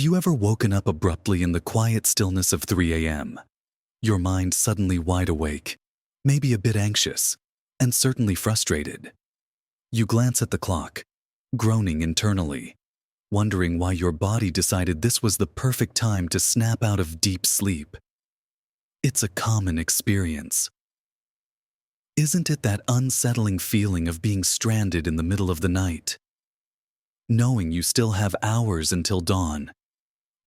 Have you ever woken up abruptly in the quiet stillness of 3 a.m., your mind suddenly wide awake, maybe a bit anxious, and certainly frustrated? You glance at the clock, groaning internally, wondering why your body decided this was the perfect time to snap out of deep sleep. It's a common experience. Isn't it that unsettling feeling of being stranded in the middle of the night? Knowing you still have hours until dawn,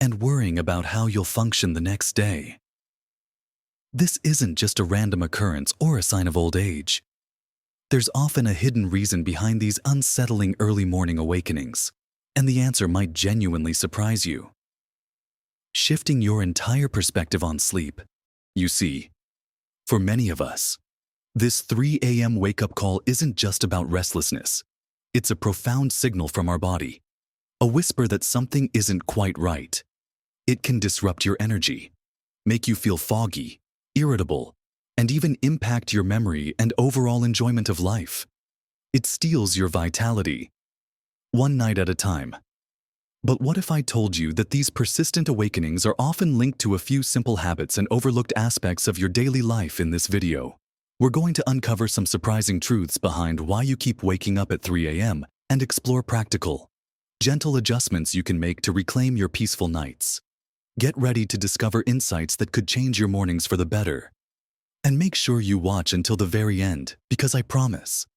and worrying about how you'll function the next day. This isn't just a random occurrence or a sign of old age. There's often a hidden reason behind these unsettling early morning awakenings, and the answer might genuinely surprise you. Shifting your entire perspective on sleep. You see, for many of us, this 3 a.m. wake-up call isn't just about restlessness. It's a profound signal from our body, a whisper that something isn't quite right. It can disrupt your energy, make you feel foggy, irritable, and even impact your memory and overall enjoyment of life. It steals your vitality, one night at a time. But what if I told you that these persistent awakenings are often linked to a few simple habits and overlooked aspects of your daily life? In this video, we're going to uncover some surprising truths behind why you keep waking up at 3 a.m. and explore practical, gentle adjustments you can make to reclaim your peaceful nights. Get ready to discover insights that could change your mornings for the better. And make sure you watch until the very end, because I promise,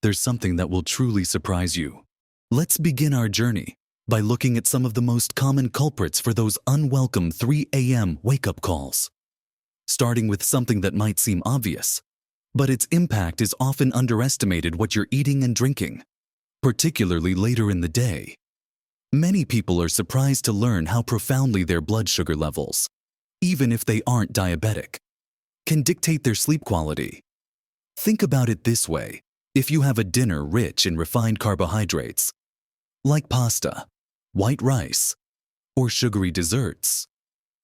there's something that will truly surprise you. Let's begin our journey by looking at some of the most common culprits for those unwelcome 3 a.m. wake-up calls. Starting with something that might seem obvious, but its impact is often underestimated: what you're eating and drinking, particularly later in the day. Many people are surprised to learn how profoundly their blood sugar levels, even if they aren't diabetic, can dictate their sleep quality. Think about it this way: if you have a dinner rich in refined carbohydrates, like pasta, white rice, or sugary desserts,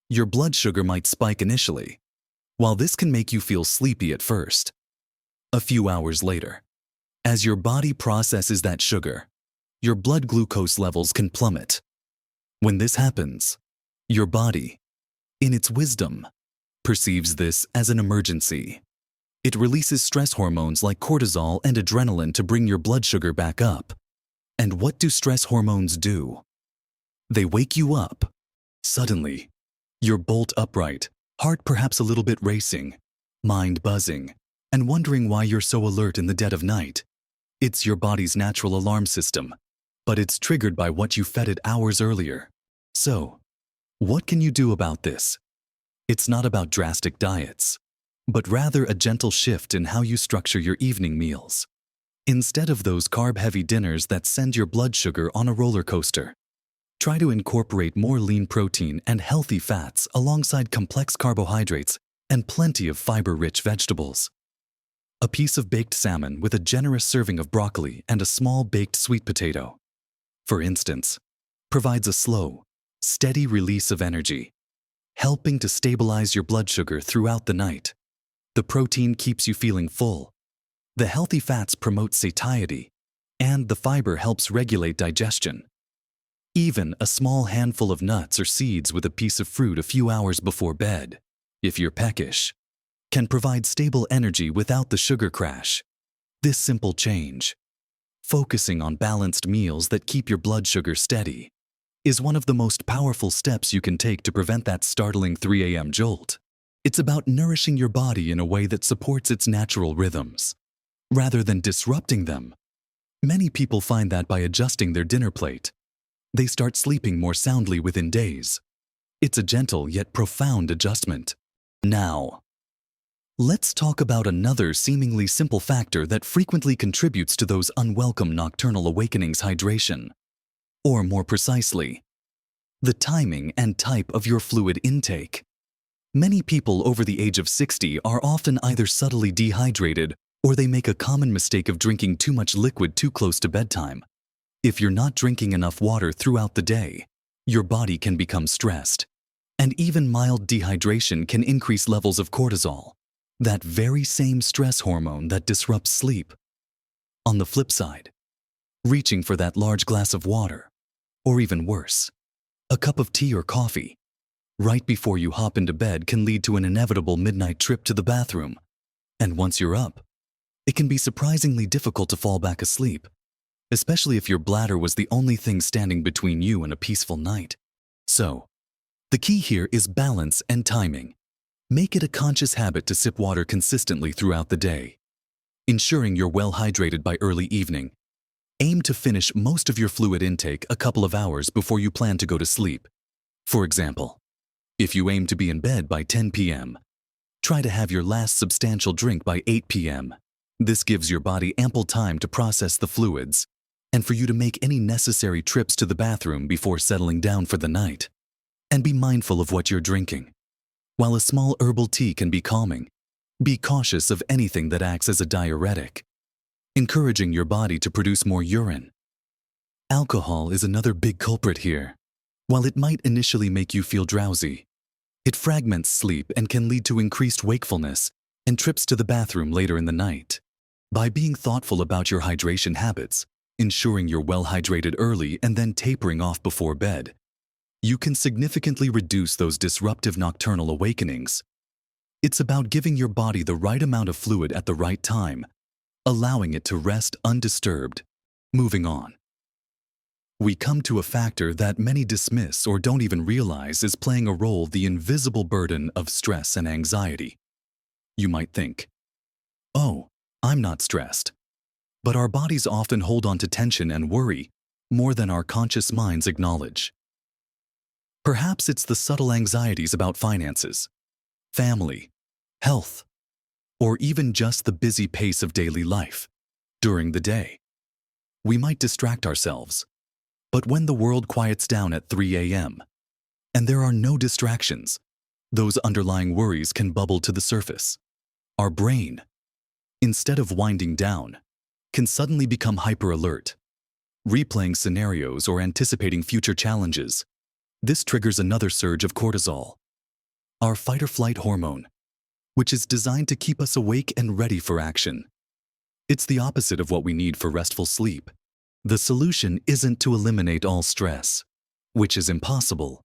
your blood sugar might spike initially. While this can make you feel sleepy at first, a few hours later, as your body processes that sugar, your blood glucose levels can plummet. When this happens, your body, in its wisdom, perceives this as an emergency. It releases stress hormones like cortisol and adrenaline to bring your blood sugar back up. And what do stress hormones do? They wake you up. Suddenly, you're bolt upright, heart perhaps a little bit racing, mind buzzing, and wondering why you're so alert in the dead of night. It's your body's natural alarm system, but it's triggered by what you fed it hours earlier. So, what can you do about this? It's not about drastic diets, but rather a gentle shift in how you structure your evening meals. Instead of those carb-heavy dinners that send your blood sugar on a roller coaster, try to incorporate more lean protein and healthy fats alongside complex carbohydrates and plenty of fiber-rich vegetables. A piece of baked salmon with a generous serving of broccoli and a small baked sweet potato, for instance, provides a slow, steady release of energy, helping to stabilize your blood sugar throughout the night. The protein keeps you feeling full, the healthy fats promote satiety, and the fiber helps regulate digestion. Even a small handful of nuts or seeds with a piece of fruit a few hours before bed, if you're peckish, can provide stable energy without the sugar crash. This simple change, focusing on balanced meals that keep your blood sugar steady, is one of the most powerful steps you can take to prevent that startling 3 a.m. jolt. It's about nourishing your body in a way that supports its natural rhythms, rather than disrupting them. Many people find that by adjusting their dinner plate, they start sleeping more soundly within days. It's a gentle yet profound adjustment. Now, let's talk about another seemingly simple factor that frequently contributes to those unwelcome nocturnal awakenings: hydration. Or more precisely, the timing and type of your fluid intake. Many people over the age of 60 are often either subtly dehydrated or they make a common mistake of drinking too much liquid too close to bedtime. If you're not drinking enough water throughout the day, your body can become stressed, and even mild dehydration can increase levels of cortisol, that very same stress hormone that disrupts sleep. On the flip side, reaching for that large glass of water, or even worse, A cup of tea or coffee right before you hop into bed can lead to an inevitable midnight trip to the bathroom. And once you're up, it can be surprisingly difficult to fall back asleep, especially if your bladder was the only thing standing between you and a peaceful night. So, the key here is balance and timing. Make it a conscious habit to sip water consistently throughout the day, ensuring you're well hydrated by early evening. Aim to finish most of your fluid intake a couple of hours before you plan to go to sleep. For example, if you aim to be in bed by 10 p.m., try to have your last substantial drink by 8 p.m. This gives your body ample time to process the fluids and for you to make any necessary trips to the bathroom before settling down for the night. And be mindful of what you're drinking. While a small herbal tea can be calming, be cautious of anything that acts as a diuretic, encouraging your body to produce more urine. Alcohol is another big culprit here. While it might initially make you feel drowsy, it fragments sleep and can lead to increased wakefulness and trips to the bathroom later in the night. By being thoughtful about your hydration habits, ensuring you're well hydrated early and then tapering off before bed, you can significantly reduce those disruptive nocturnal awakenings. It's about giving your body the right amount of fluid at the right time, allowing it to rest undisturbed. Moving on, we come to a factor that many dismiss or don't even realize is playing a role: the invisible burden of stress and anxiety. You might think, oh, I'm not stressed. But our bodies often hold on to tension and worry more than our conscious minds acknowledge. Perhaps it's the subtle anxieties about finances, family, health, or even just the busy pace of daily life. During the day, we might distract ourselves. But when the world quiets down at 3 a.m., and there are no distractions, those underlying worries can bubble to the surface. Our brain, instead of winding down, can suddenly become hyper-alert, replaying scenarios or anticipating future challenges. This triggers another surge of cortisol, our fight-or-flight hormone, which is designed to keep us awake and ready for action. It's the opposite of what we need for restful sleep. The solution isn't to eliminate all stress, which is impossible,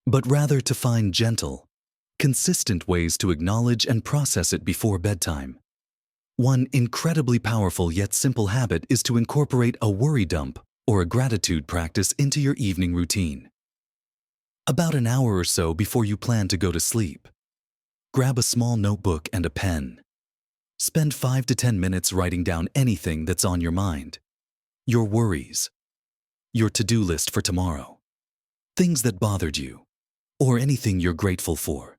but rather to find gentle, consistent ways to acknowledge and process it before bedtime. One incredibly powerful yet simple habit is to incorporate a worry dump or a gratitude practice into your evening routine. About an hour or so before you plan to go to sleep, grab a small notebook and a pen. Spend 5 to 10 minutes writing down anything that's on your mind. Your worries, your to-do list for tomorrow, things that bothered you, or anything you're grateful for.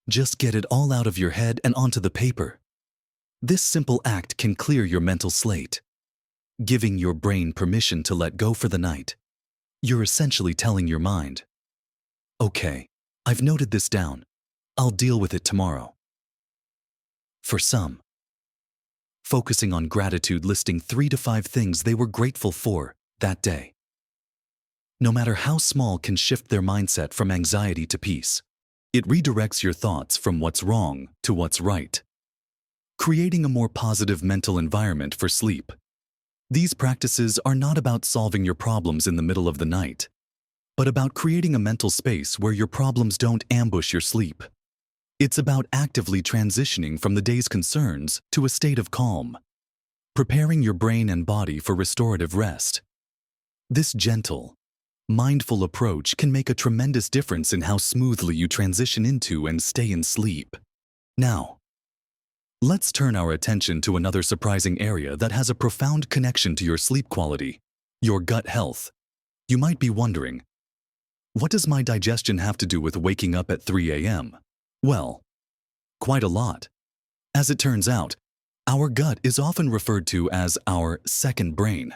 Just get it all out of your head and onto the paper. This simple act can clear your mental slate, giving your brain permission to let go for the night. You're essentially telling your mind, okay, I've noted this down. I'll deal with it tomorrow. For some, focusing on gratitude, listing 3 to 5 things they were grateful for that day, no matter how small, can shift their mindset from anxiety to peace. It redirects your thoughts from what's wrong to what's right, creating a more positive mental environment for sleep. These practices are not about solving your problems in the middle of the night, but about creating a mental space where your problems don't ambush your sleep. It's about actively transitioning from the day's concerns to a state of calm, preparing your brain and body for restorative rest. This gentle, mindful approach can make a tremendous difference in how smoothly you transition into and stay in sleep. Now, let's turn our attention to another surprising area that has a profound connection to your sleep quality: your gut health. You might be wondering, what does my digestion have to do with waking up at 3 a.m.? Well, quite a lot. As it turns out, our gut is often referred to as our second brain,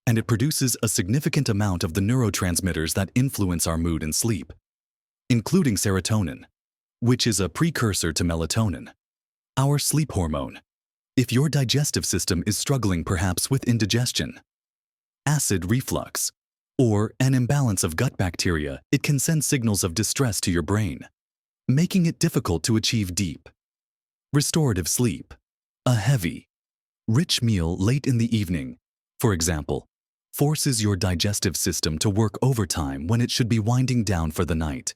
and it produces a significant amount of the neurotransmitters that influence our mood and sleep, including serotonin, which is a precursor to melatonin, our sleep hormone. If your digestive system is struggling, perhaps with indigestion, acid reflux, or an imbalance of gut bacteria, it can send signals of distress to your brain, making it difficult to achieve deep, restorative sleep. A heavy, rich meal late in the evening, for example, forces your digestive system to work overtime when it should be winding down for the night,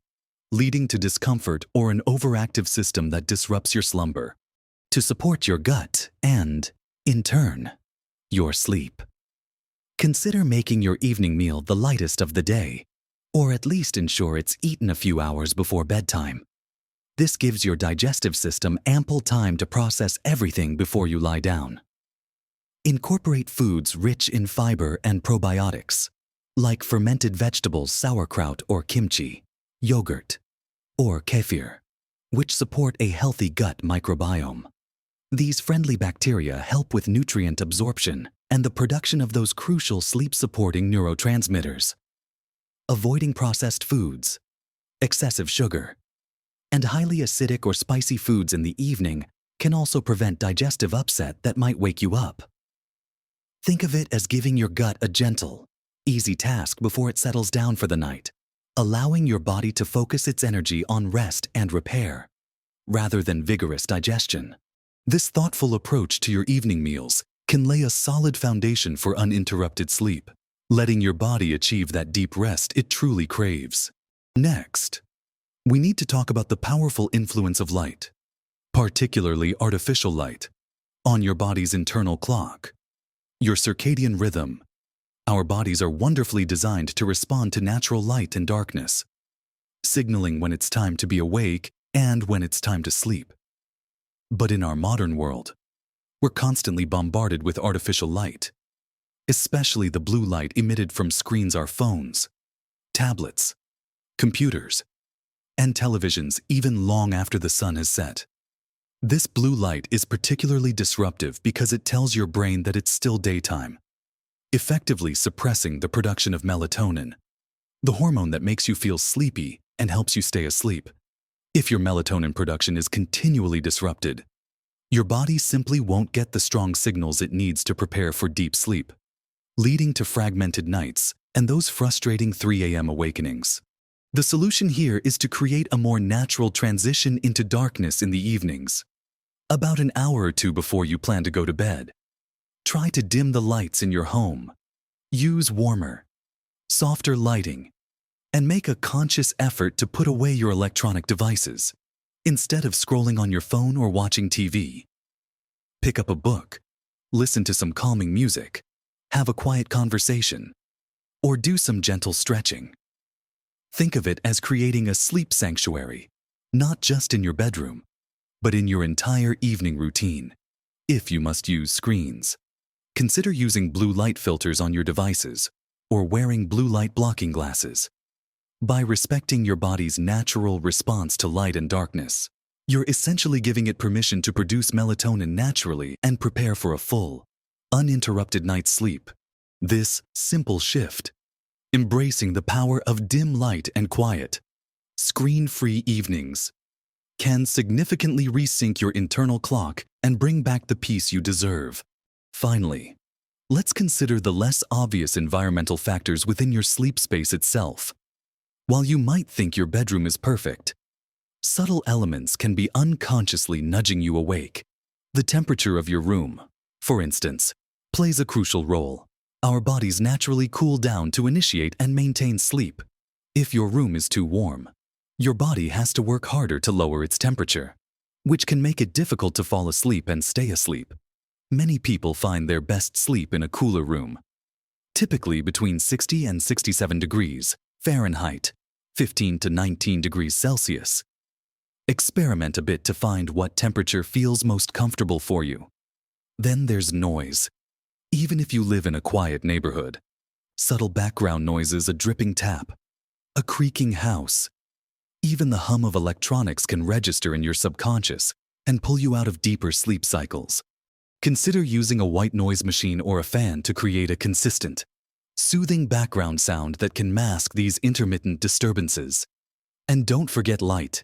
leading to discomfort or an overactive system that disrupts your slumber, to support your gut and, in turn, your sleep. Consider making your evening meal the lightest of the day, or at least ensure it's eaten a few hours before bedtime. This gives your digestive system ample time to process everything before you lie down. Incorporate foods rich in fiber and probiotics, like fermented vegetables, sauerkraut or kimchi, yogurt, or kefir, which support a healthy gut microbiome. These friendly bacteria help with nutrient absorption and the production of those crucial sleep-supporting neurotransmitters. Avoiding processed foods, excessive sugar, and highly acidic or spicy foods in the evening can also prevent digestive upset that might wake you up. Think of it as giving your gut a gentle, easy task before it settles down for the night, allowing your body to focus its energy on rest and repair, rather than vigorous digestion. This thoughtful approach to your evening meals can lay a solid foundation for uninterrupted sleep, letting your body achieve that deep rest it truly craves. Next, we need to talk about the powerful influence of light, particularly artificial light, on your body's internal clock, your circadian rhythm. Our bodies are wonderfully designed to respond to natural light and darkness, signaling when it's time to be awake and when it's time to sleep. But in our modern world, we're constantly bombarded with artificial light, especially the blue light emitted from screens, our phones, tablets, computers, and televisions even long after the sun has set. This blue light is particularly disruptive because it tells your brain that it's still daytime, effectively suppressing the production of melatonin, the hormone that makes you feel sleepy and helps you stay asleep. If your melatonin production is continually disrupted, your body simply won't get the strong signals it needs to prepare for deep sleep, leading to fragmented nights and those frustrating 3 a.m. awakenings. The solution here is to create a more natural transition into darkness in the evenings. About an hour or two before you plan to go to bed, try to dim the lights in your home. Use warmer, softer lighting, and make a conscious effort to put away your electronic devices, instead of scrolling on your phone or watching TV. Pick up a book, listen to some calming music, have a quiet conversation, or do some gentle stretching. Think of it as creating a sleep sanctuary, not just in your bedroom, but in your entire evening routine. If you must use screens, consider using blue light filters on your devices or wearing blue light blocking glasses. By respecting your body's natural response to light and darkness, you're essentially giving it permission to produce melatonin naturally and prepare for a full, uninterrupted night's sleep. This simple shift, embracing the power of dim light and quiet, screen-free evenings, can significantly resync your internal clock and bring back the peace you deserve. Finally, let's consider the less obvious environmental factors within your sleep space itself. While you might think your bedroom is perfect, subtle elements can be unconsciously nudging you awake. The temperature of your room, for instance, plays a crucial role. Our bodies naturally cool down to initiate and maintain sleep. If your room is too warm, your body has to work harder to lower its temperature, which can make it difficult to fall asleep and stay asleep. Many people find their best sleep in a cooler room, typically between 60 and 67 degrees Fahrenheit, 15 to 19 degrees Celsius. Experiment a bit to find what temperature feels most comfortable for you. Then there's noise. Even if you live in a quiet neighborhood, subtle background noises, a dripping tap, a creaking house, even the hum of electronics can register in your subconscious and pull you out of deeper sleep cycles. Consider using a white noise machine or a fan to create a consistent, soothing background sound that can mask these intermittent disturbances. And don't forget light.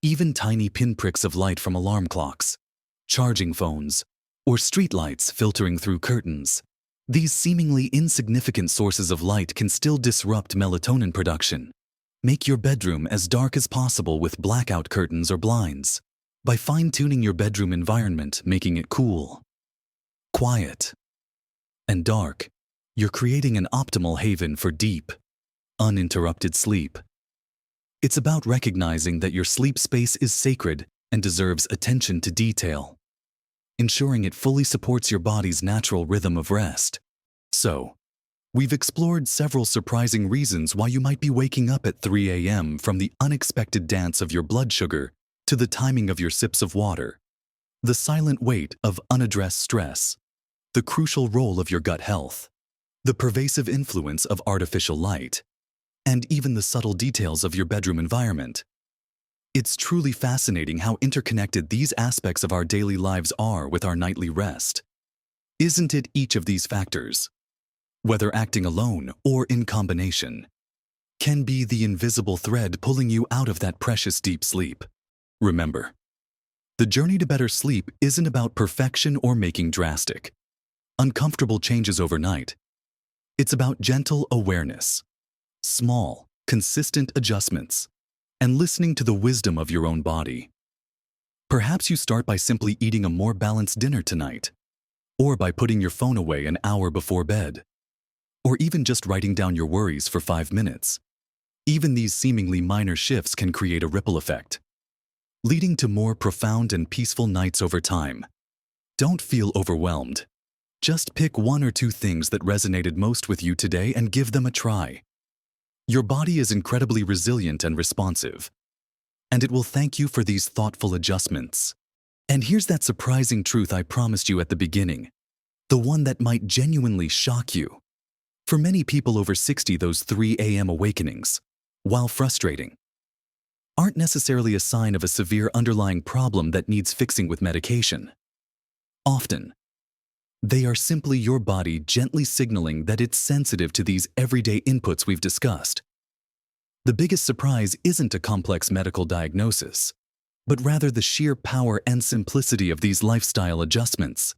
Even tiny pinpricks of light from alarm clocks, charging phones, or streetlights filtering through curtains. These seemingly insignificant sources of light can still disrupt melatonin production. Make your bedroom as dark as possible with blackout curtains or blinds. By fine-tuning your bedroom environment, making it cool, quiet, and dark, you're creating an optimal haven for deep, uninterrupted sleep. It's about recognizing that your sleep space is sacred and deserves attention to detail, ensuring it fully supports your body's natural rhythm of rest. So, we've explored several surprising reasons why you might be waking up at 3 a.m. from the unexpected dance of your blood sugar to the timing of your sips of water, the silent weight of unaddressed stress, the crucial role of your gut health, the pervasive influence of artificial light, and even the subtle details of your bedroom environment. It's truly fascinating how interconnected these aspects of our daily lives are with our nightly rest. Isn't it? Each of these factors, whether acting alone or in combination, can be the invisible thread pulling you out of that precious deep sleep. Remember, the journey to better sleep isn't about perfection or making drastic, uncomfortable changes overnight. It's about gentle awareness, small, consistent adjustments, and listening to the wisdom of your own body. Perhaps you start by simply eating a more balanced dinner tonight, or by putting your phone away an hour before bed, or even just writing down your worries for 5 minutes. Even these seemingly minor shifts can create a ripple effect, leading to more profound and peaceful nights over time. Don't feel overwhelmed. Just pick 1 or 2 things that resonated most with you today and give them a try. Your body is incredibly resilient and responsive, and it will thank you for these thoughtful adjustments. And here's that surprising truth I promised you at the beginning, the one that might genuinely shock you. For many people over 60, those 3 a.m. awakenings, while frustrating, aren't necessarily a sign of a severe underlying problem that needs fixing with medication. Often, they are simply your body gently signaling that it's sensitive to these everyday inputs we've discussed. The biggest surprise isn't a complex medical diagnosis, but rather the sheer power and simplicity of these lifestyle adjustments.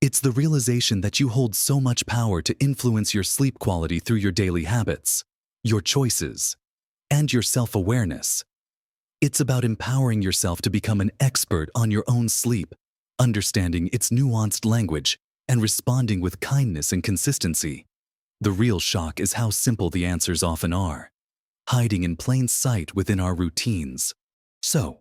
It's the realization that you hold so much power to influence your sleep quality through your daily habits, your choices, and your self-awareness. It's about empowering yourself to become an expert on your own sleep, understanding its nuanced language, and responding with kindness and consistency. The real shock is how simple the answers often are, hiding in plain sight within our routines. So,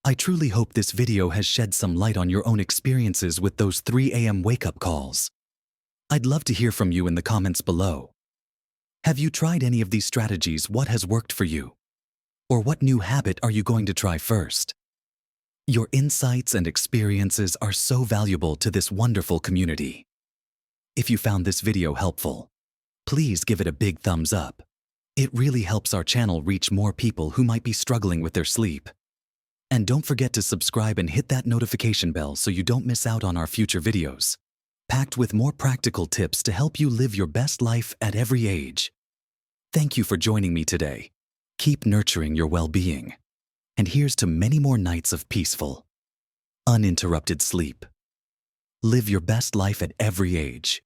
I truly hope this video has shed some light on your own experiences with those 3 a.m. wake-up calls. I'd love to hear from you in the comments below. Have you tried any of these strategies? What has worked for you? Or what new habit are you going to try first? Your insights and experiences are so valuable to this wonderful community. If you found this video helpful, please give it a big thumbs up. It really helps our channel reach more people who might be struggling with their sleep. And don't forget to subscribe and hit that notification bell so you don't miss out on our future videos, packed with more practical tips to help you live your best life at every age. Thank you for joining me today. Keep nurturing your well-being. And here's to many more nights of peaceful, uninterrupted sleep. Live your best life at every age.